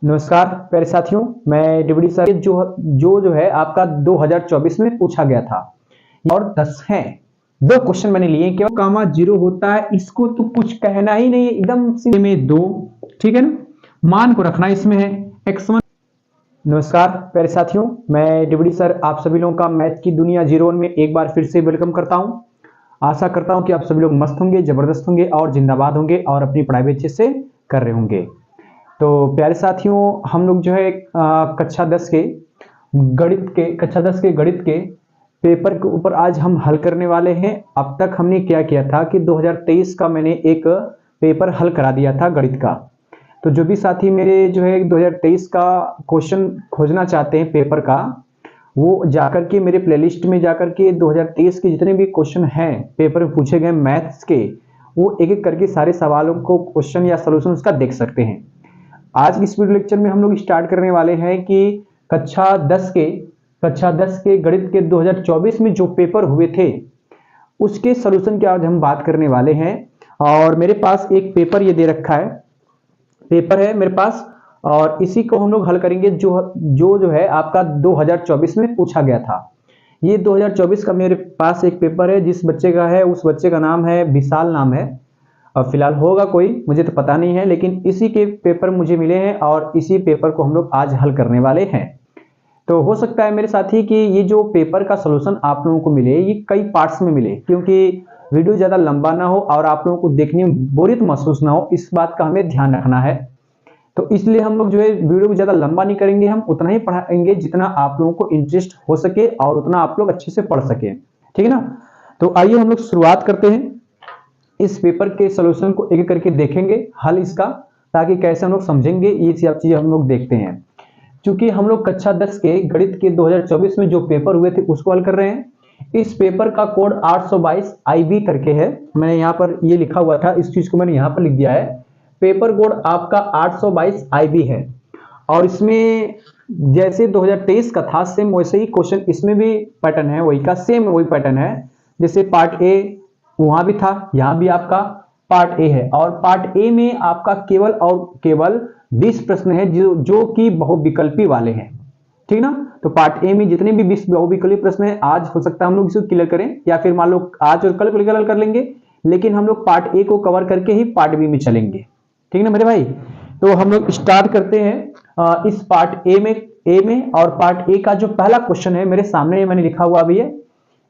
नमस्कार प्यारे साथियों, मैं डिप्टी सर जो है आपका 2024 में पूछा गया था और 10 है। दो क्वेश्चन मैंने लिए, केवल कामा जीरो होता है, इसको तो कुछ कहना ही नहीं है, एकदम सीधे में दो। ठीक है ना, मान को रखना इसमें है x1। नमस्कार प्यारे साथियों, मैं डिप्टी सर आप सभी लोगों का मैथ की दुनिया 01 में एक बार फिर से वेलकम करता हूं। आशा करता हूं कि आप सभी लोग मस्त होंगे, जबरदस्त होंगे और जिंदाबाद होंगे और अपनी पढ़ाई भी अच्छे से कर रहे होंगे। तो प्यारे साथियों, हम लोग जो है कक्षा 10 के गणित के पेपर के ऊपर आज हम हल करने वाले हैं। अब तक हमने क्या किया था कि 2023 का मैंने एक पेपर हल करा दिया था गणित का। तो जो भी साथी मेरे जो है 2023 का क्वेश्चन खोजना चाहते हैं पेपर का, वो जाकर के मेरे प्लेलिस्ट में जाकर के 2023 के जितने भी क्वेश्चन हैं पेपर में पूछे गए मैथ्स के, वो एक एक करके सारे सवालों को क्वेश्चन या सोल्यूशन उसका देख सकते हैं। आज इस वीडियो लेक्चर में हम लोग स्टार्ट करने वाले हैं कि कक्षा 10 के गणित के 2024 में जो पेपर हुए थे उसके सलूशन की आज हम बात करने वाले हैं। और मेरे पास एक पेपर ये दे रखा है, पेपर है मेरे पास, और इसी को हम लोग हल करेंगे जो है आपका 2024 में पूछा गया था। ये 2024 का मेरे पास एक पेपर है, जिस बच्चे का है उस बच्चे का नाम है विशाल, नाम है। और फिलहाल होगा कोई, मुझे तो पता नहीं है, लेकिन इसी के पेपर मुझे मिले हैं और इसी पेपर को हम लोग आज हल करने वाले हैं। तो हो सकता है मेरे साथी कि ये जो पेपर का सलूशन आप लोगों को मिले ये कई पार्ट्स में मिले, क्योंकि वीडियो ज़्यादा लंबा ना हो और आप लोगों को देखने में बोरियत महसूस ना हो, इस बात का हमें ध्यान रखना है। तो इसलिए हम लोग जो है वीडियो को ज़्यादा लंबा नहीं करेंगे, हम उतना ही पढ़ाएंगे जितना आप लोगों को इंटरेस्ट हो सके और उतना आप लोग अच्छे से पढ़ सके। ठीक है ना। तो आइए हम लोग शुरुआत करते हैं। इस पेपर के सलूशन को एक एक करके देखेंगे, हल इसका, ताकि कैसे हम लोग समझेंगे ये सब चीजें हम लोग देखते हैं। क्योंकि हम लोग कक्षा 10 के गणित के 2024 में जो पेपर हुए थे उसको हल कर रहे हैं। इस पेपर का कोड 822 IB करके है, मैंने यहाँ पर ये लिखा हुआ था, इस चीज को मैंने यहाँ पर लिख दिया है। पेपर कोड आपका 822 IB है और इसमें जैसे 2023 का था सेम वैसे ही क्वेश्चन इसमें भी पैटर्न है, वही का सेम वही पैटर्न है। जैसे पार्ट ए वहां भी था, यहां भी आपका पार्ट ए है और पार्ट ए में आपका केवल और केवल 20 प्रश्न है जो कि बहुविकल्पी वाले हैं। ठीक ना। तो पार्ट ए में जितने भी 20 बहुविकल्पी प्रश्न है, आज हो सकता है हम लोग इसको क्लियर करें या फिर मान लो आज और कल क्लियर कर लेंगे, लेकिन हम लोग पार्ट ए को कवर करके ही पार्ट बी में चलेंगे। ठीक ना मेरे भाई। तो हम लोग स्टार्ट करते हैं इस पार्ट ए में और पार्ट ए का जो पहला क्वेश्चन है मेरे सामने मैंने लिखा हुआ भी है,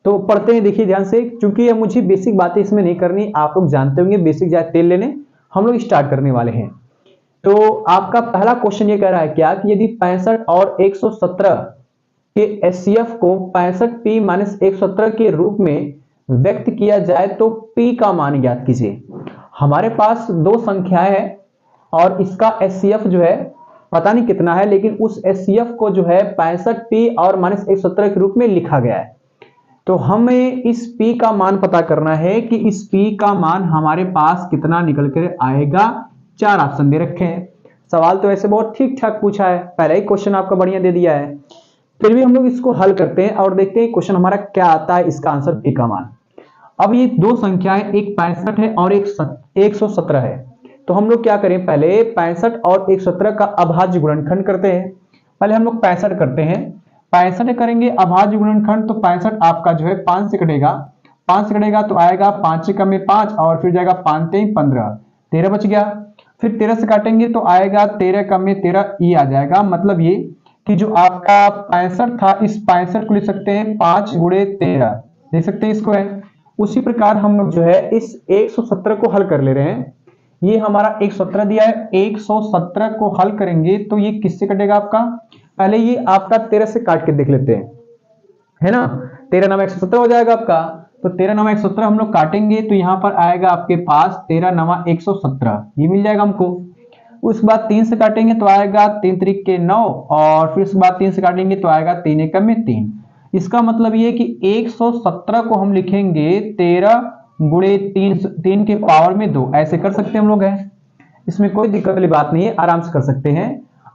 तो पढ़ते हैं, देखिए ध्यान से, क्योंकि मुझे बेसिक बातें इसमें नहीं करनी, आप लोग जानते होंगे बेसिक जाए तेल लेने। हम लोग स्टार्ट करने वाले हैं। तो आपका पहला क्वेश्चन ये कह रहा है क्या कि यदि 65 और 117 के HCF को 65P - 117 के रूप में व्यक्त किया जाए तो P का मान ज्ञात कीजिए। हमारे पास दो संख्याएं हैं और इसका HCF जो है पता नहीं कितना है, लेकिन उस HCF को जो है 65P और -117 के रूप में लिखा गया है। तो हमें इस P का मान पता करना है कि इस P का मान हमारे पास कितना निकल कर आएगा। चार ऑप्शन दे रखे हैं। सवाल तो ऐसे बहुत ठीक ठाक पूछा है, पहले ही क्वेश्चन आपका बढ़िया दे दिया है, फिर भी हम लोग इसको हल करते हैं और देखते हैं क्वेश्चन हमारा क्या आता है, इसका आंसर P का मान। अब ये दो संख्याएं, एक 65 है और एक 117 है। तो हम लोग क्या करें, पहले 65 और 117 का अभाज्य गुणनखंड करते हैं। पहले हम लोग 65 करते हैं, 65 करेंगे अभाज्य गुणनखंड, तो 65 आपका जो है 5 से कटेगा, 5 से कटेगा तो आएगा 5 से कम में 5 और फिर जाएगा 5 3 15, 13 बच गया। फिर 13 से काटेंगे तो आएगा 13 कम में 13 ई आ जाएगा। मतलब ये कि जो आपका 65 था, इस 65 को लिख सकते हैं 5 गुणे 13, देख सकते हैं इसको है। उसी प्रकार हम लोग जो है इस 117 को हल कर ले रहे हैं। ये हमारा 117 दिया है, 117 को हल करेंगे तो ये किससे कटेगा आपका, पहले ये आपका 13 से काट के देख लेते हैं, है ना। 13 9 117 हो जाएगा आपका, तो 13 9 117 हम लोग काटेंगे तो यहाँ पर आएगा आपके पास 13 9 117, ये मिल जाएगा हमको। उसके बाद 3 से काटेंगे तो आएगा 3 3 के 9 और फिर उसके बाद 3 से काटेंगे तो आएगा 3 1 में 3। इसका मतलब ये कि 117 को हम लिखेंगे 13 गुणे 3 के पावर में 2, ऐसे कर सकते हैं हम लोग, है इसमें कोई दिक्कत वाली बात नहीं है, आराम से कर सकते हैं।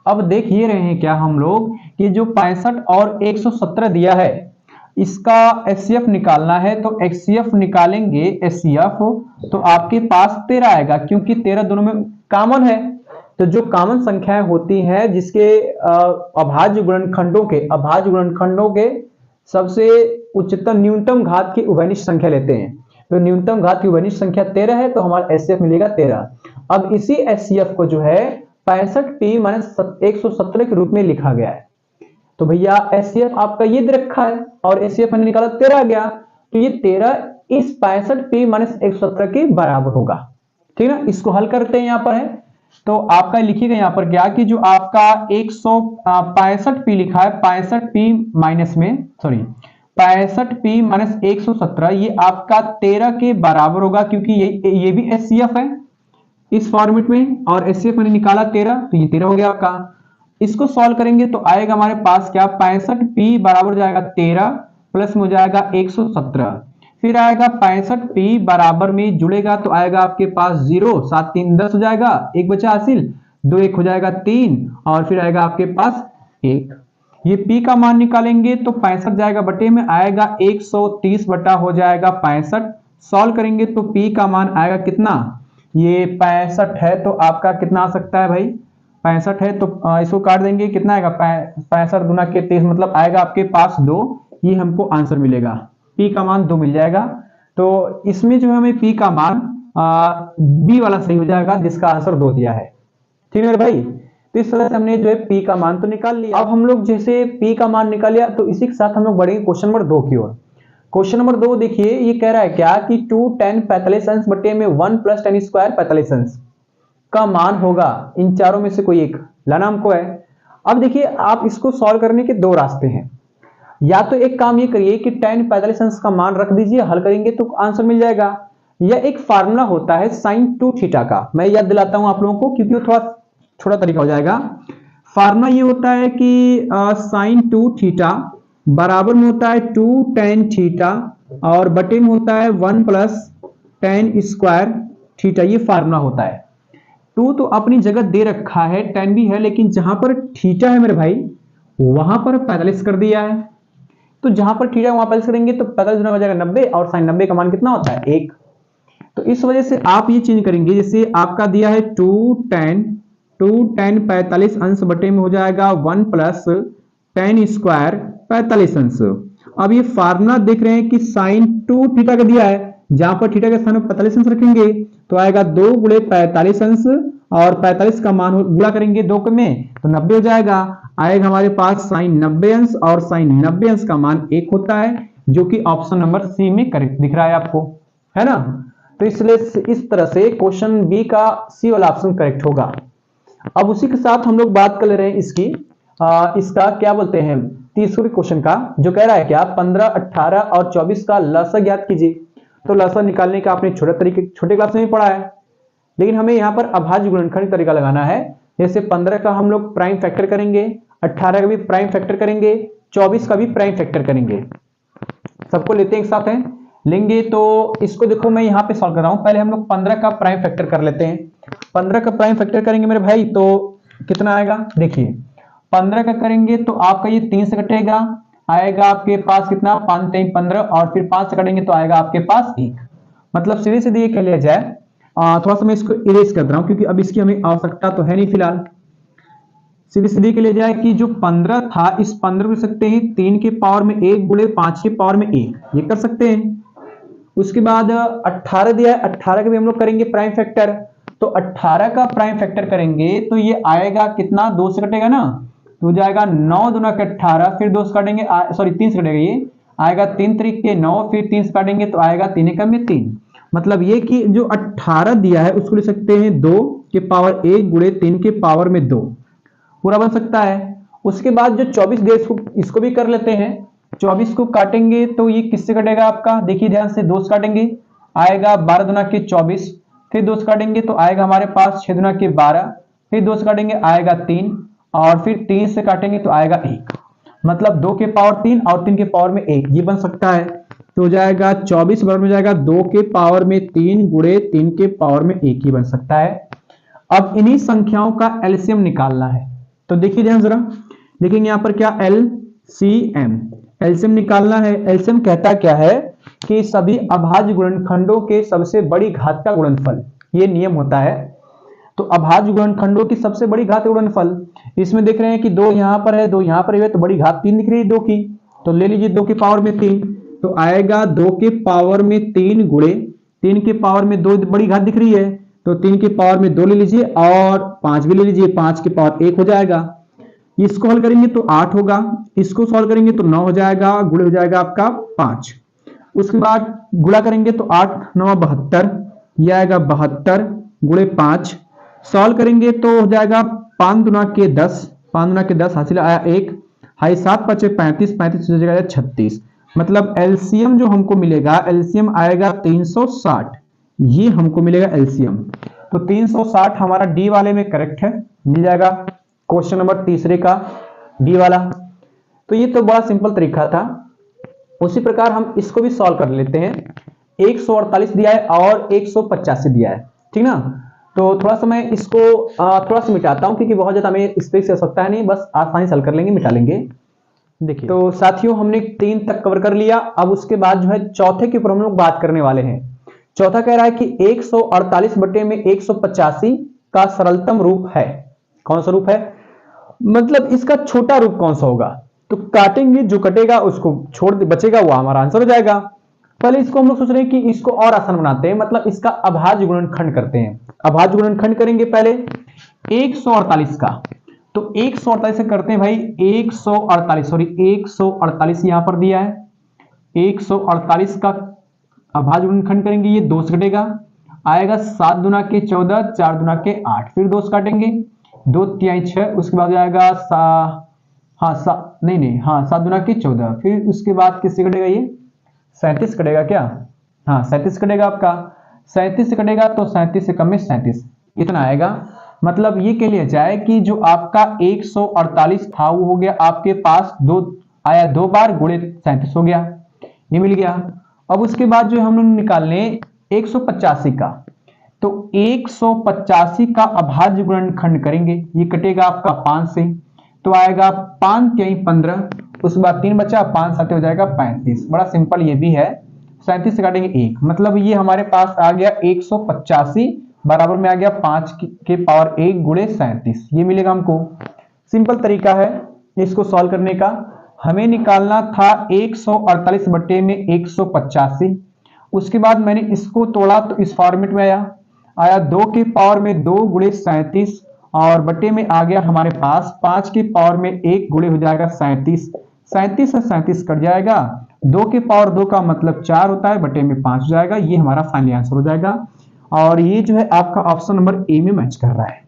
अब देख ये रहे हैं क्या हम लोग कि जो 65 और 117 दिया है इसका HCF निकालना है, तो HCF निकालेंगे, HCF तो आपके पास 13 आएगा, क्योंकि 13 दोनों में कॉमन है। तो जो कॉमन संख्याएं होती हैं जिसके अभाज्य गुणनखंडों के सबसे उच्चतम न्यूनतम घात की उभयनिष्ठ संख्या लेते हैं। तो न्यूनतम घात की उभयनिष्ठ संख्या 13 है, तो हमारा एचसीएफ मिलेगा 13। अब इसी एचसीएफ को जो है 65p - 117 के रूप में लिखा गया है। तो भैया एचसीएफ आपका ये दे रखा है और एचसीएफ मैंने निकाला 13 आ गया, तो ये 13 इस 65p - 117 के बराबर होगा। ठीक है ना, इसको हल करते हैं। यहाँ पर है तो आपका लिखिएगा यहाँ पर क्या कि जो आपका 165p लिखा है, 65p - 117 ये आपका 13 के बराबर होगा, क्योंकि ये भी एचसीएफ है इस फॉर्मेट में और एचसीएफ मैंने निकाला 13, तो ये 13 हो गया आपका। इसको सॉल्व करेंगे तो आएगा हमारे पास क्या, 65p बराबर हो जाएगा 13 प्लस में हो जाएगा 117, फिर आएगा 65p बराबर में जुड़ेगा तो आएगा आपके पास 0, 7 3 10 हो जाएगा, 1 बचा हासिल, 2 1 हो जाएगा 3 और फिर आएगा आपके पास 1। ये p का मान निकालेंगे तो 65 जाएगा बटे में, आएगा 130 बटा हो जाएगा 65। सॉल्व करेंगे तो p का मान आएगा कितना, ये 65 है तो आपका कितना आ सकता है भाई, 65 है तो इसको काट देंगे, कितना आएगा 65 गुना के 23 मतलब आएगा आपके पास 2। ये हमको आंसर मिलेगा, p का मान 2 मिल जाएगा। तो इसमें जो हमें p का मान b वाला सही हो जाएगा जिसका आंसर 2 दिया है। ठीक है भाई, तो इस तरह से हमने जो है p का मान तो निकाल लिया। अब हम लोग जैसे p का मान निकाल लिया तो इसी के साथ हम लोग बढ़ेंगे क्वेश्चन नंबर 2 की ओर। क्वेश्चन नंबर 2 देखिए, ये कह रहा है क्या कि 2 tan 45 अंश बटे में 1 + tan स्क्वायर 45 अंश का मान होगा इन चारों में से कोई एक, लाना हमको है। अब देखिए आप इसको सॉल्व करने के 2 रास्ते हैं, या तो एक काम ये करिए कि tan 45 अंश का मान रख दीजिए, हल करेंगे तो आंसर मिल जाएगा, या एक फार्मूला होता है sin 2 थीटा का, मैं याद दिलाता हूं आप लोगों को क्योंकि वो थोड़ा छोटा तरीका हो जाएगा। फार्मूला ये होता है कि sin 2 थीटा बराबर में होता है 2 tan थीटा और बटे में होता है 1 + tan स्क्वायर थीटा, ये फार्मूला होता है। 2 तो अपनी जगह दे रखा है, tan भी है, लेकिन जहां पर थीटा है मेरे भाई वहां पर 45 कर दिया है, तो जहां पर थीटा वहां 45 करेंगे तो 45 गुना हो जाएगा 90 और sin 90 का मान कितना होता है 1। तो इस वजह से आप ये चेंज करेंगे, जैसे आपका दिया है 2 tan 45 अंश बटे में हो जाएगा 1 + tan स्क्वायर 45 अंश। अब ये फार्मूला देख रहे हैं कि sin 2 थीटा का दिया है, जहां पर थीटा के स्थान पर 45 अंश रखेंगे तो आएगा 2 × 45 अंश और 45 का मान गुणा करेंगे 2 में तो 90 हो जाएगा, आएगा हमारे पास sin 90 अंश और sin 90 अंश का मान 1 होता है, जो कि ऑप्शन नंबर सी में करेक्ट दिख रहा है आपको, है ना। तो इसलिए इस तरह से क्वेश्चन बी का सी वाला ऑप्शन करेक्ट होगा। अब उसी के साथ हम लोग बात कर ले रहे हैं इसका क्या बोलते हैं तीसरे क्वेश्चन का, जो कह रहा है क्या 15, 18 और 24 का लसा ज्ञात कीजिए। तो लसा निकालने का आपने छोटे क्लास में ही पढ़ा है, लेकिन हमें यहाँ पर अभाज्य गुणनखंड तरीका लगाना है। जैसे 15 का हम लोग प्राइम फैक्टर करेंगे, 18 का भी प्राइम फैक्टर करेंगे, 24 का भी प्राइम फैक्टर करेंगे, सबको लेते हैं एक साथ हैं लेंगे। तो इसको देखो मैं यहाँ पे सॉल्व कर रहा हूँ, पहले हम लोग 15 का प्राइम फैक्टर कर लेते हैं। 15 का प्राइम फैक्टर करेंगे मेरे भाई तो कितना आएगा, देखिए 15 का करेंगे तो आपका ये 3 से कटेगा, आएगा आपके पास कितना 5 3 15 और फिर 5 से कटेंगे तो आएगा आपके पास 1। मतलब सीधे सीधे ये कह लिया जाए, थोड़ा सा मैं इसको इरेज कर रहा हूँ क्योंकि अब इसकी हमें आवश्यकता तो है नहीं फिलहाल। सीधे सीधे के लिए जाए कि जो 15 था इस 15 को लिख सकते हैं 3 के पावर में 1 गुणे 5 के पावर में 1, ये कर सकते हैं। उसके बाद 18 दिया है, 18 का भी हम लोग करेंगे प्राइम फैक्टर, तो 18 का प्राइम फैक्टर करेंगे तो ये आएगा कितना, 2 से कटेगा ना तो हो जाएगा 9 दूना के 18, फिर 2 से काटेंगे सॉरी 3 से कटेगा, ये आएगा 3 3 के 9, फिर 3 से काटेंगे तो आएगा 3 एकम में 3। मतलब ये कि जो 18 दिया है उसको लिख सकते हैं 2 के पावर 1 गुणे 3 के पावर में 2, पूरा बन सकता है। उसके बाद जो 24 दिया इसको भी कर लेते हैं, 24 को काटेंगे तो ये किससे कटेगा आपका, देखिए ध्यान से 2 से काटेंगे आएगा 12 दूना के 24, फिर 2 से काटेंगे तो आएगा हमारे पास 6 दूना के 12, फिर 2 से काटेंगे आएगा 3 और फिर 3 से काटेंगे तो आएगा 1। मतलब 2 के पावर 3 और 3 के पावर में 1, ये बन सकता है। तो हो जाएगा 24 बराबर में जाएगा 2 के पावर में 3 गुणे 3 के पावर में 1, ही बन सकता है। अब इन्हीं संख्याओं का एलसीएम निकालना है, तो देखिए ध्यान जरा, लेकिन यहाँ पर क्या एलसीएम निकालना है। एलसीएम कहता क्या है कि सभी अभाज्य गुणनखंडों के सबसे बड़ी घात का गुणनफल, ये नियम होता है। तो अभाज्य गुणनखंडों की सबसे बड़ी घात गुणनफल, इसमें देख रहे हैं कि 2 यहां पर है, 2 यहां पर है, तो बड़ी घात 3 दिख रही है 2 की, तो ले लीजिए 2 की पावर में 3, तो आएगा 2 के पावर में 3 गुणे 3 के पावर में 2 बड़ी घात दिख रही है, तो 3 के पावर में 2 ले लीजिए और 5 भी ले लीजिए, 5 के पावर 1 हो जाएगा। इसको हल करेंगे तो 8 होगा, इसको सॉल्व करेंगे तो 9 हो जाएगा, गुणे हो जाएगा आपका 5। उसके बाद गुणा करेंगे तो 8 9 72, यह आएगा 72 गुणे 5। सॉल्व करेंगे तो हो जाएगा 5 दुना के 10, 5 दुना के 10 हासिल आया 1, हाई 7 5 35, 35 हो जाएगा 36। मतलब एलसीएम जो हमको मिलेगा, एलसीएम आएगा 360, ये हमको मिलेगा एलसीएम। तो 360 हमारा डी वाले में करेक्ट है, मिल जाएगा क्वेश्चन नंबर तीसरे का डी वाला। तो ये तो बड़ा सिंपल तरीका था। उसी प्रकार हम इसको भी सॉल्व कर लेते हैं। 148 दिया है और 185 दिया है, ठीक ना। तो थोड़ा सा मैं इसको थोड़ा सा मिटाता हूं, क्योंकि बहुत ज्यादा हमें स्पेस की आवश्यकता है नहीं, बस आसानी से हल कर लेंगे, मिटा लेंगे। देखिए तो साथियों, हमने 3 तक कवर कर लिया। अब उसके बाद जो है चौथे के ऊपर हम लोग बात करने वाले हैं। चौथा कह रहा है कि 148 बटे में 185 का सरलतम रूप है। कौन सा रूप है, मतलब इसका छोटा रूप कौन सा होगा। तो काटेंगे, जो कटेगा उसको छोड़ बचेगा वो हमारा आंसर हो जाएगा। पहले इसको हम लोग सोच रहे हैं कि इसको और आसान बनाते हैं, मतलब इसका अभाज्य गुणनखंड करते हैं। अभाज्य गुणनखंड करेंगे पहले 148 का, तो 148 से करते हैं भाई 148 यहां पर दिया है। 148 का अभाज्य गुणनखंड करेंगे, ये 2 से कटेगा, आएगा 7 दुना के 14, 4 दुना के 8, फिर 2 से काटेंगे, 2 तिहाई 6, उसके बाद आएगा 7 दुना के 14, फिर उसके बाद किससे कटेगा, ये 37 कटेगा क्या, हाँ 37 कटेगा आपका। 37 से कटेगा तो 37 से कम में 37, इतना आएगा। मतलब ये कह लिया जाए कि जो आपका 148 था वो हो गया आपके पास 2 आया, 2 बार गुणे 37 हो गया, ये मिल गया। अब उसके बाद जो हम लोग निकालने 185 का, तो 185 का अभाज्य गुणनखंड करेंगे, ये कटेगा आपका 5 से, तो आएगा 5 तिहाई 15, उसके बाद 3 बचा, 5 7 हो जाएगा 35। बड़ा सिंपल ये भी है। 37 से काटेंगे 1, मतलब ये हमारे पास आ गया 185 बराबर में आ गया 5 के पावर 1 गुणे 37, ये मिलेगा हमको। सिंपल तरीका है इसको सॉल्व करने का। हमें निकालना था 148 बटे में 185, उसके बाद मैंने इसको तोड़ा तो इस फॉर्मेट में आया 2 के पावर में 2 गुणे 37 और बटे में आ गया हमारे पास 5 के पावर में 1 गुणे हो जाएगा 37, 37 से 37 कट जाएगा, 2 के पावर 2 का मतलब 4 होता है, बटे में 5 हो जाएगा, ये हमारा फाइनल आंसर हो जाएगा। और ये जो है आपका ऑप्शन नंबर ए में मैच कर रहा है।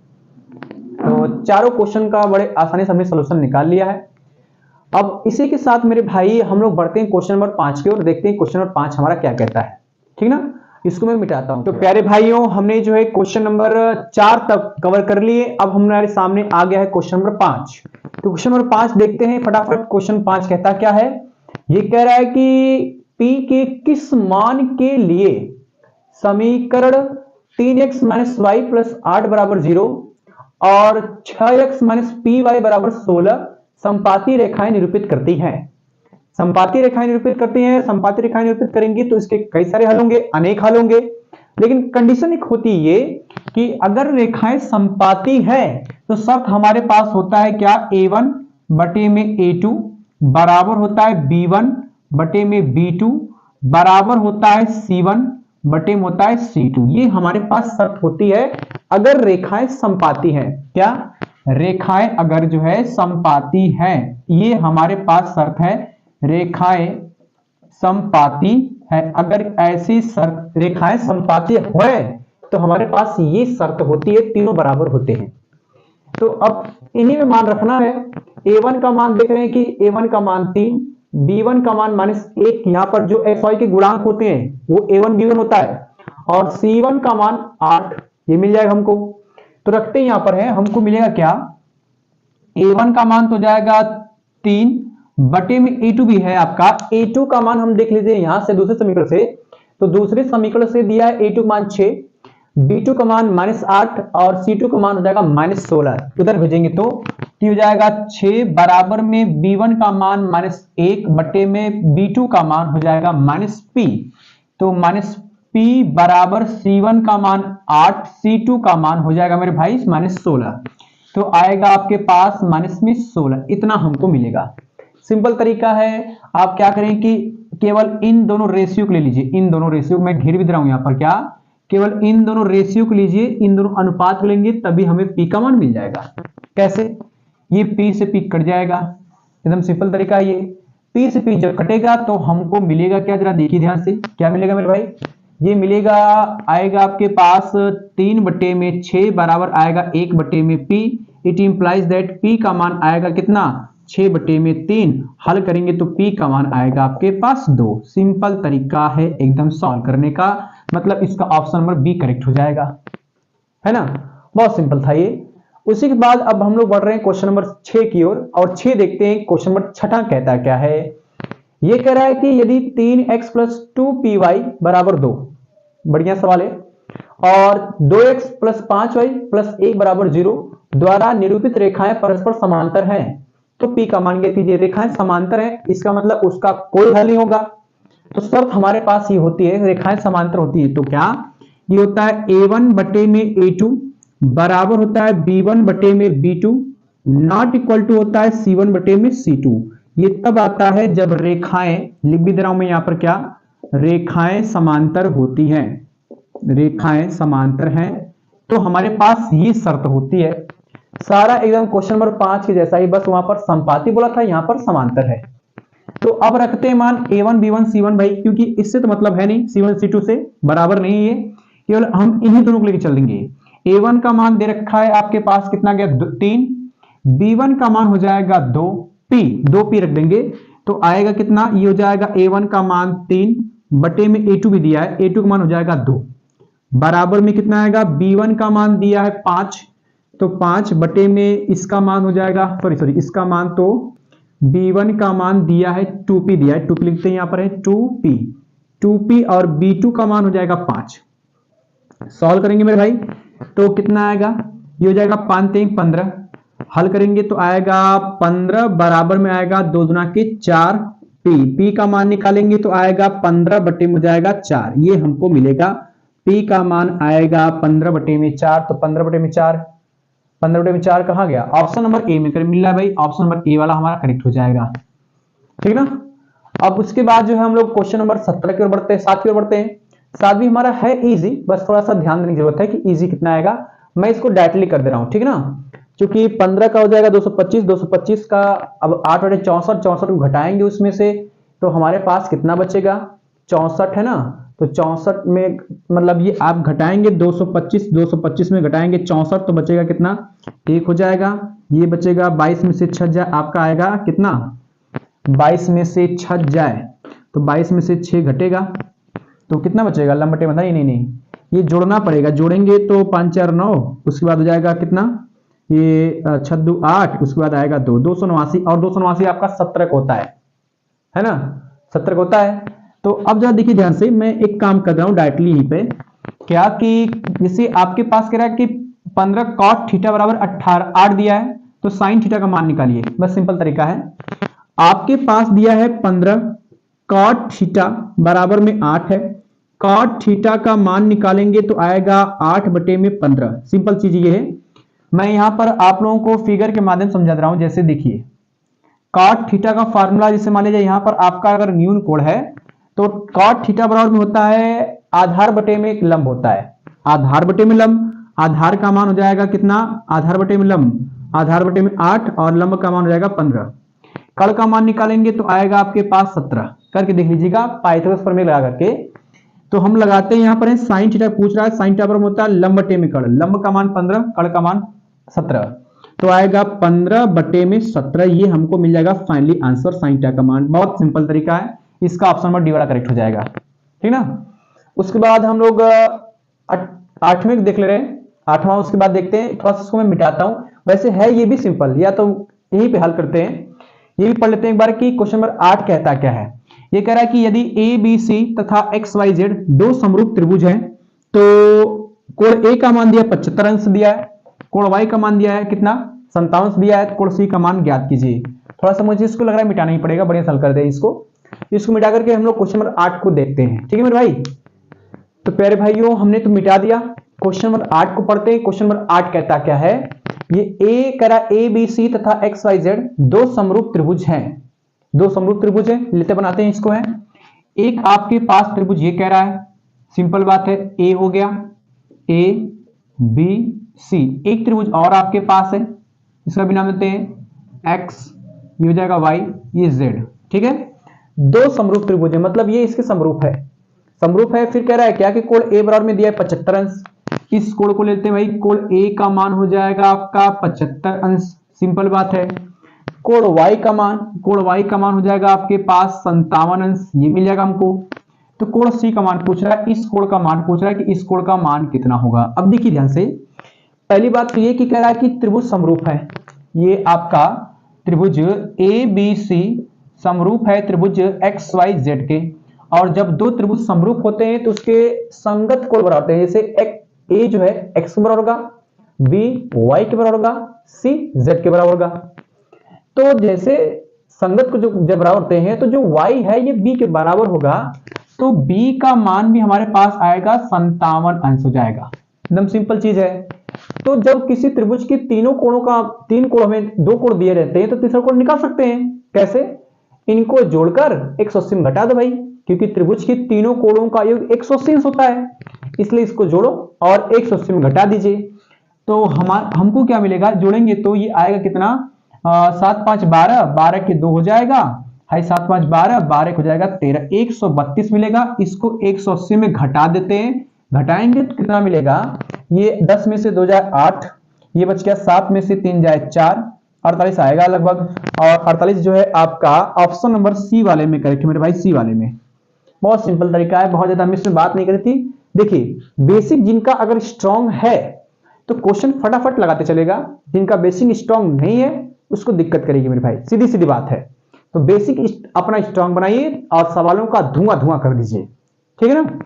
तो चारों क्वेश्चन का बड़े आसानी से हमने सोल्यूशन निकाल लिया है। अब इसी के साथ मेरे भाई हम लोग बढ़ते हैं क्वेश्चन नंबर 5 की ओर, देखते हैं क्वेश्चन नंबर 5 हमारा क्या कहता है, ठीक ना। इसको मैं मिटाता हूं। तो प्यारे भाइयों, हमने जो है क्वेश्चन नंबर 4 तक कवर कर लिए। अब हमारे सामने आ गया है क्वेश्चन नंबर 5। तो क्वेश्चन नंबर 5 देखते हैं फटाफट। क्वेश्चन 5 कहता क्या है, ये कह रहा है कि P के किस मान के लिए समीकरण 3x - y + 8 = 0 और 6x - py = 16 संपाती रेखाएं निरूपित करती हैं। संपाती रेखाएं निरूपित करती हैं, संपाती रेखाएं निरूपित करेंगी तो इसके कई सारे हल होंगे, अनेक हल होंगे, लेकिन कंडीशन एक होती है कि अगर रेखाएं संपाती हैं तो शर्त हमारे पास होता है क्या, a1 बटे में a2 बराबर होता है b1 बटे में b2 बराबर होता है c1 बटे में होता है c2। ये हमारे पास शर्त होती है अगर रेखाएं संपाती हैं। क्या, रेखाएं अगर जो है संपाती हैं, ये हमारे पास शर्त है, रेखाएं संपाती है। अगर ऐसी शर्त रेखाएं संपाती है तो हमारे पास ये शर्त होती है, तीनों बराबर होते हैं। तो अब इन्हीं में मान रखना है। a1 का मान देख रहे हैं कि a1 का मान 3, b1 का मान -1, यहां पर जो xy के गुणांक होते हैं वो a1 b1 होता है, और c1 का मान 8, ये मिल जाएगा हमको। तो रखते हैं यहां पर है, हमको मिलेगा क्या, a1 का मान तो जाएगा 3 बटे में a2 भी है आपका। a2 का मान हम देख लीजिए यहां से दूसरे समीकरण से, तो दूसरे समीकरण से दिया है a2 का मान 6, b2 का मान -8 और c2 का मान हो जाएगा -16, उधर भेजेंगे तो हो जाएगा 6 बराबर में b1 का मान -1 बटे में b2 का मान हो जाएगा -p, तो P बराबर C1 का मान 8, C2 का मान हो जाएगा मेरे भाई -16, तो आएगा आपके पास -16, इतना हमको मिलेगा। सिंपल तरीका है, आप क्या करें कि केवल इन दोनों रेशियो को ले लीजिए, इन दोनों रेशियो मैं घेर भी दे रहा हूं यहां पर, क्या केवल इन दोनों रेशियो को लीजिए, इन दोनों अनुपात को लेंगे तभी हमें P का मान मिल जाएगा। कैसे? ये P से P कट जाएगा, एकदम सिंपल तरीका है ये। P से P जब कटेगा तो हमको मिलेगा क्या, जरा देखिए ध्यान से, क्या मिलेगा मेरे भाई? ये मिलेगा, आएगा आपके पास 3/6 बराबर आएगा 1/में P। It implies that P का मान आएगा कितना, 6/3। हल करेंगे तो P का मान आएगा आपके पास 2। सिंपल तरीका है एकदम सॉल्व करने का, मतलब इसका ऑप्शन नंबर बी करेक्ट हो जाएगा, है ना। बहुत सिंपल था ये। उसी के बाद अब हम लोग बढ़ रहे हैं क्वेश्चन नंबर 6 की ओर, और 6 देखते हैं क्वेश्चन नंबर 6 कहता क्या है। ये कह रहा है कि यदि 3x + 2py बराबर 2, बढ़िया सवाल है, और 2x + 5y + 1 बराबर 0 द्वारा निरूपित रेखाएं परस्पर समांतर हैं, तो P का मान ज्ञात कीजिए। रेखाएं समांतर है, इसका मतलब उसका कोई हल नहीं होगा। तो शर्त हमारे पास ये होती है, रेखाएं समांतर होती है तो क्या ये होता है A1/A2 बराबर होता है B1/B2 नॉट इक्वल टू होता है C1/C2। ये तब आता है जब रेखाएं, लिख भी दे रहा हूं मैं यहां पर, क्या रेखाएं समांतर होती हैं, रेखाएं समांतर हैं तो हमारे पास ये शर्त होती है। सारा एकदम क्वेश्चन नंबर 5 के जैसा ही, बस वहां पर संपाती बोला था, यहां पर समांतर है। तो अब रखते हैं मान A1 B1 C1 भाई, क्योंकि इससे तो मतलब है नहीं, C1 C2 से बराबर नहीं है, केवल हम इन्हीं दोनों को लेकर चल देंगे। A1 का मान दे रखा है आपके पास कितना गया, 3। B1 का मान हो जाएगा 2p रख देंगे तो आएगा कितना, ये हो जाएगा A1 का मान 3/में A2 भी दिया है, A2 का मान हो जाएगा 2 बराबर में कितना आएगा, B1 का मान दिया है 5, तो 5/में इसका मान हो जाएगा, सॉरी इसका मान, तो B1 का मान दिया है 2p दिया है, 2p लिखते हैं यहां पर है 2p और B2 का मान हो जाएगा 5। सॉल्व करेंगे मेरे भाई तो कितना आएगा, ये हो जाएगा 5 3 15। हल करेंगे तो आएगा 15 बराबर में आएगा 2 दूना के 4 P का मान निकालेंगे तो आएगा 15/में हो जाएगा 4, ये हमको मिलेगा। P का मान आएगा 15/4, तो 15/4 कहां गया, ऑप्शन नंबर ए में कर मिल रहा है भाई, ऑप्शन नंबर ए वाला हमारा करेक्ट हो जाएगा, ठीक ना। अब उसके बाद जो है हम लोग क्वेश्चन नंबर 17 की ओर बढ़ते हैं, 7 की ओर बढ़ते हैं। 7 भी हमारा है इजी, बस थोड़ा सा ध्यान देने की जरूरत है कि इजी कितना आएगा। मैं इसको डायरेक्टली कर दे रहा हूं, ठीक ना, क्योंकि 15 का हो जाएगा 225 का, अब 8/64 को घटाएंगे उसमें से, तो हमारे पास कितना बचेगा, 64 है ना। तो 64 में मतलब ये आप घटाएंगे 225 में घटाएंगे 64 तो बचेगा कितना, 1 हो जाएगा। ये बचेगा 22 में से 6 जाए, आपका आएगा कितना, 22 में से 6 जाए तो 22 में से 6 घटेगा तो कितना बचेगा, लंबटे मतलब नहीं, ये जोड़ना पड़ेगा, जोड़ेंगे तो 5 4 9, उसके बाद हो जाएगा कितना, ये 6 2 8, उसके बाद आएगा 289, और 289 आपका 17 का होता है ना, 17 का होता है। तो अब जरा देखिए ध्यान से, मैं एक काम कर रहा हूं डायरेक्टली यहीं पे, क्या कि जैसे आपके पास कह रहा है कि 15 cot थीटा बराबर 18 8 दिया है, तो साइन थीटा का मान निकालिए। बस सिंपल तरीका है, आपके पास दिया है 15 cot थीटा बराबर में 8 है, cot थीटा का मान निकालेंगे तो आएगा 8/15। सिंपल चीज ये है, मैं यहां पर आप लोगों को फिगर के माध्यम समझा रहा हूं। जैसे देखिए cot थीटा का फार्मूला, जैसे मान लीजिए यहां पर आपका अगर न्यून कोण है तो cot थीटा बराबर में होता है आधार बटे में एक लंब होता है, आधार बटे में लंब, आधार का मान हो जाएगा कितना, आधार बटे में लंब, आधार बटे में 8 और लंब का मान हो जाएगा 15। कड़ का मान निकालेंगे तो आएगा आपके पास 17, करके देख लीजिएगा पाइथागोरस प्रमेय लगा करके। तो हम लगाते हैं यहां पर साइन थीटा पूछ रहा है, साइन थीटा बराबर होता है लंब बटे में कड़, लंब का मान 15 कड़ का मान 17, तो आएगा 15/17, ये हमको मिल जाएगा फाइनली आंसर साइन थीटा का मान। बहुत सिंपल तरीका है, इसका ऑप्शन नंबर डी वाला करेक्ट हो जाएगा, ठीक ना। उसके बाद हम लोग 8वें देख ले रहे हैं, 8वां उसके बाद देखते हैं, थोड़ा सा इसको मैं मिटाता हूं, वैसे है ये भी सिंपल, या तो यहीं पे हल करते हैं, ये भी पढ़ लेते हैं एक बार कि क्वेश्चन नंबर 8 कहता क्या है। ये कह रहा है कि यदि ABC तथा XYZ दो समरूप त्रिभुज हैं तो कोण A का मान दिया 75 अंश दिया है, कोण Y का मान दिया है कितना 57 अंश दिया है, कोण C का मान ज्ञात कीजिए। थोड़ा सा मुझे इसको लग रहा है मिटाना ही पड़ेगा, बढ़िया हल कर दे इसको मिटा करके हम लोग क्वेश्चन नंबर 8 को देखते हैं, ठीक है मेरे भाई। तो प्यारे भाइयों हमने तो मिटा दिया। क्वेश्चन नंबर 8 को पढ़ते हैं। क्वेश्चन नंबर 8 कहता क्या है, ये ए करा ए बी सी तथा एक्स वाई जेड दो समरूप त्रिभुज हैं। दो समरूप त्रिभुज है, लेते बनाते हैं इसको। है एक आपके पास त्रिभुज ये कह रहा है, सिंपल बात है, ए हो गया, ए बी सी। एक त्रिभुज और आपके पास है, इसका भी नाम देते हैं एक्स, ये हो जाएगा वाई, ये जेड। ठीक है, दो समरूप त्रिभुज है, मतलब ये इसके समरूप है। समरूप है, फिर कह रहा है क्या कि कोण ए बराबर में दिया है 75 अंश। इस कोण को लेते हैं भाई, कोण ए का मान हो जाएगा आपका 75 अंश, सिंपल बात है। कोण y का मान हो जाएगा आपके पास 57 अंश, ये मिल जाएगा हमको। तो कोण C का मान पूछ रहा है, इस कोण का मान पूछ रहा है कि इस कोण का मान कितना होगा। अब देखिए ध्यान से, पहली बात तो ये कि कह रहा है कि त्रिभुज समरूप है। ये आपका त्रिभुज ए बी सी समरूप है त्रिभुज एक्स वाई जेड के। और जब दो त्रिभुज समरूप होते हैं तो उसके संगत कोण बराबर होते हैं। जैसे ए जो है एक्स के बराबर होगा, बी वाई के बराबर होगा, सी जेड के बराबर होगा। तो जैसे संगत को जो जब बराबर होते हैं तो जो y है ये b के बराबर होगा, तो b का मान भी हमारे पास आएगा 57 अंश हो जाएगा। एकदम सिंपल चीज है। तो जब किसी त्रिभुज की तीन कोण हमें दो कोण दिए रहते हैं तो तीसरा कोण निकाल सकते हैं। कैसे? इनको जोड़कर 180 में घटा दो भाई, क्योंकि त्रिभुज की तीनों कोणों का योग 180 होता है, इसलिए इसको जोड़ो और 180 में घटा दीजिए। तो हमको क्या मिलेगा, जोड़ेंगे तो ये आएगा कितना, 7 5 12, 12 के 2 हो जाएगा, हाई 7 5 12, 12 हो जाएगा 13, 132 मिलेगा। इसको 180 में घटा देते हैं, घटाएंगे तो कितना मिलेगा, ये 10 में से 2 जाए 8, ये बच गया 7 में से 3 जाए 4, 48 आएगा लगभग। और 48 जो है आपका ऑप्शन नंबर सी वाले में करेक्ट मेरे भाई, सी वाले में। बहुत सिंपल तरीका है, बहुत ज्यादा हम इसमें बात नहीं करी थी। देखिए बेसिक जिनका अगर स्ट्रांग है तो क्वेश्चन फटाफट लगाते चलेगा, जिनका बेसिक स्ट्रांग नहीं है उसको दिक्कत करेगी मेरे भाई, सीधी सीधी बात है। तो बेसिक अपना स्ट्रांग बनाइए और सवालों का धुआं धुआं कर दीजिए, ठीक है ना।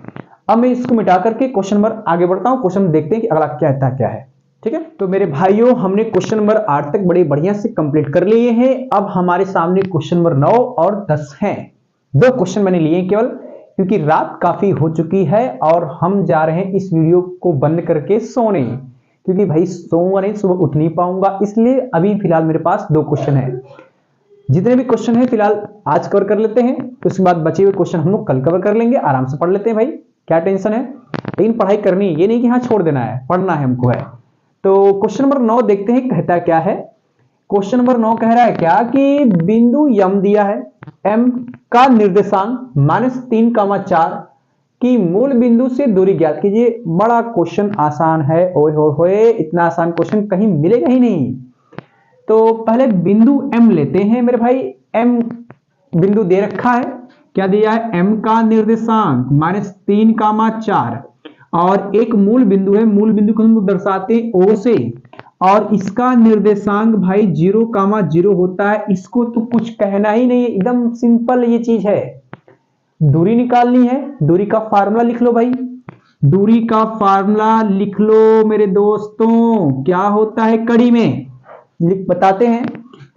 अब मैं इसको मिटा करके क्वेश्चन नंबर आगे बढ़ता हूं, क्वेश्चन देखते हैं कि अगला क्या है। ठीक है, तो मेरे भाइयों हमने क्वेश्चन नंबर 8 तक बड़े बढ़िया से कंप्लीट कर लिए हैं। अब हमारे सामने क्वेश्चन नंबर 9 और 10 हैं। दो क्वेश्चन मैंने लिए केवल, क्योंकि रात काफी हो चुकी है और हम जा रहे हैं इस वीडियो को बंद करके सोने, क्योंकि भाई सोमवार सुबह उठ नहीं पाऊंगा, इसलिए अभी फिलहाल मेरे पास 2 क्वेश्चन है। जितने भी क्वेश्चन है फिलहाल आज कवर कर लेते हैं, तो उसके बाद बचे हुए क्वेश्चन हम लोग कल कवर कर लेंगे। आराम से पढ़ लेते हैं भाई, क्या टेंशन है। लेकिन पढ़ाई करनी है, ये नहीं कि हाँ छोड़ देना है, पढ़ना है हमको है। तो क्वेश्चन नंबर 9 देखते हैं, कहता क्या है। क्वेश्चन नंबर 9 कह रहा है क्या कि बिंदु यम दिया है, एम का निर्देशांक -3,4 की मूल बिंदु से दूरी ज्ञात कीजिए। बड़ा क्वेश्चन आसान है, ओए होए इतना आसान क्वेश्चन कहीं मिलेगा ही नहीं। तो पहले बिंदु एम लेते हैं मेरे भाई। एम बिंदु दे रखा है, क्या दिया है, एम का निर्देशांक -3,4 और एक मूल बिंदु है, मूल बिंदु को हम दर्शाते हैं ओ से, और इसका निर्देशांक भाई 0,0 होता है। इसको तो कुछ कहना ही नहीं है, एकदम सिंपल ये चीज है। दूरी निकालनी है, दूरी का फार्मूला लिख लो भाई, दूरी का फार्मूला लिख लो मेरे दोस्तों। क्या होता है कड़ी में, बताते हैं।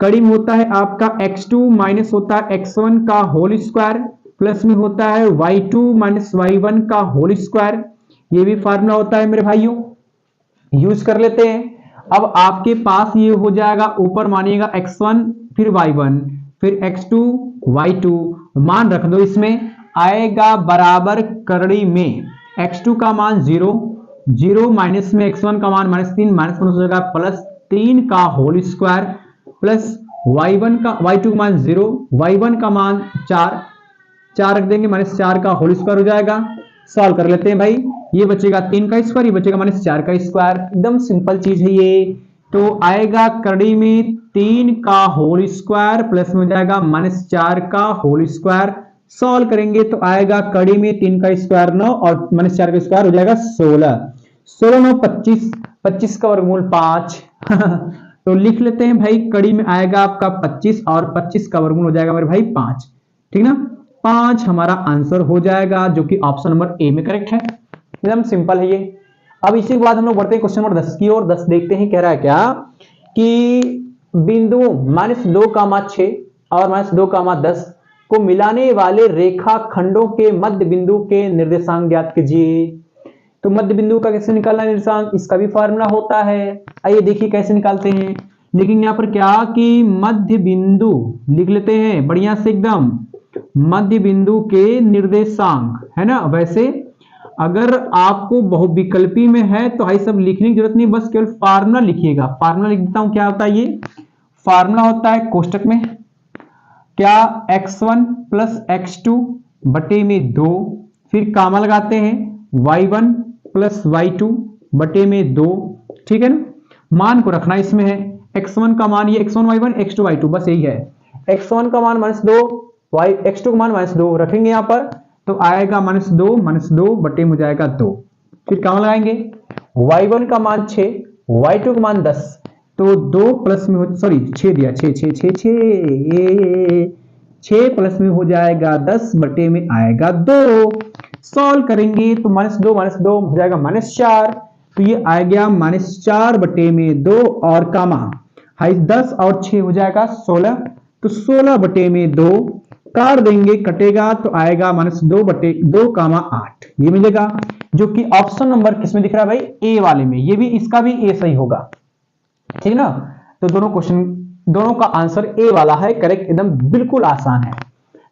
कड़ी में होता है आपका x2 माइनस होता है x1 का होल स्क्वायर, प्लस में होता है y2 माइनस y1 का होल स्क्वायर। ये भी फार्मूला होता है मेरे भाइयों, यूज कर लेते हैं। अब आपके पास ये हो जाएगा, ऊपर मानिएगा x1 फिर y1 फिर x2 y2, मान रख दो, इसमें आएगा बराबर करड़ी में x2 का मान 0 माइनस में x1 का मान -3 माइनस हो जाएगा +3 का होल स्क्वायर, प्लस y2 का मान 0, y1 का मान 4 रख देंगे, -4 का होल स्क्वायर हो जाएगा। सॉल्व कर लेते हैं भाई, ये बचेगा 3 का स्क्वायर, ये बचेगा -4 का स्क्वायर। एकदम सिंपल चीज है ये। तो आएगा करड़ी में 3 का होल स्क्वायर प्लस में हो जाएगा -4 का होल स्क्वायर। सॉल्व करेंगे तो आएगा कड़ी में 3 का स्क्वायर 9 और -4 का स्क्वायर हो जाएगा 16, 16 9 25, 25 का वर्गमूल 5 तो लिख लेते हैं भाई, कड़ी में आएगा आपका 25 और 25 का वर्गमूल हो जाएगा मेरे भाई 5, ठीक ना। 5 हमारा आंसर हो जाएगा, जो कि ऑप्शन नंबर ए में करेक्ट है। एकदम सिंपल है ये। अब इसी के बाद हम लोग बढ़ते हैं क्वेश्चन नंबर 10 की ओर। 10 देखते हैं, कह रहा है क्या कि बिंदु -2,6 और -2,10 को मिलाने वाले रेखा खंडों के मध्य बिंदु के निर्देशांक ज्ञात कीजिए। तो मध्य बिंदु का कैसे निकालना है निर्देशांक, इसका भी फार्मूला होता है। आइए देखिए कैसे निकालते हैं। लेकिन यहाँ पर क्या कि मध्य बिंदु लिख लेते हैं बढ़िया से एकदम, मध्य बिंदु के निर्देशांक है ना। वैसे अगर आपको बहुविकल्पी में है तो भाई सब लिखने की जरूरत नहीं, बस केवल फार्मूला लिखिएगा। फार्मूला लिख देता हूं, क्या होता है ये फार्मूला होता है कोष्टक में क्या x1 प्लस x2 बटे में 2, फिर कामा लगाते हैं y1 प्लस y2 बटे में 2, ठीक है ना। मान को रखना इसमें है, x1 का मान ये x1 y1 x2 y2 बस यही है। x1 का मान -2, x2 का मान -2 रखेंगे यहाँ पर तो आएगा -2 बटे में जाएगा 2, फिर कामा लगाएंगे y1 का मान 6 y2 का मान 10, तो 2 प्लस में 6 दिया 6 प्लस में हो जाएगा 10 बटे में आएगा 2। सॉल्व करेंगे तो -2 हो जाएगा -4, तो ये आ गया -4 बटे में 2 और कामा 10 और 6 हो जाएगा 16, तो 16 बटे में 2 काट देंगे कटेगा तो आएगा -2 बटे 2 कामा 8, ये मिलेगा जो कि ऑप्शन नंबर किसमें दिख रहा है भाई, ए वाले में। ये भी इसका भी ए सही होगा, ठीक ना। तो दोनों का आंसर ए वाला है करेक्ट, एकदम बिल्कुल आसान है।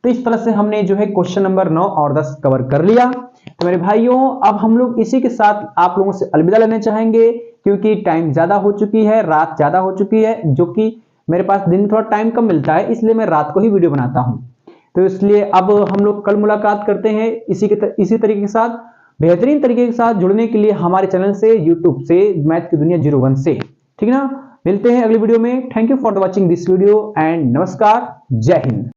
तो इस तरह से हमने जो है क्वेश्चन नंबर 9 और 10 कवर कर लिया। तो मेरे भाइयों अब हम लोग इसी के साथ आप लोगों से अलविदा लेने चाहेंगे, क्योंकि टाइम ज्यादा हो चुकी है, रात ज्यादा हो चुकी है, जो कि मेरे पास दिन में थोड़ा टाइम कम मिलता है, इसलिए मैं रात को ही वीडियो बनाता हूं। तो इसलिए अब हम लोग कल मुलाकात करते हैं इसी तरीके के साथ, बेहतरीन तरीके के साथ जुड़ने के लिए हमारे चैनल से, यूट्यूब से, मैथ की दुनिया 01 से, ठीक ना। मिलते हैं अगली वीडियो में। Thank you for watching this video and नमस्कार, जय हिंद।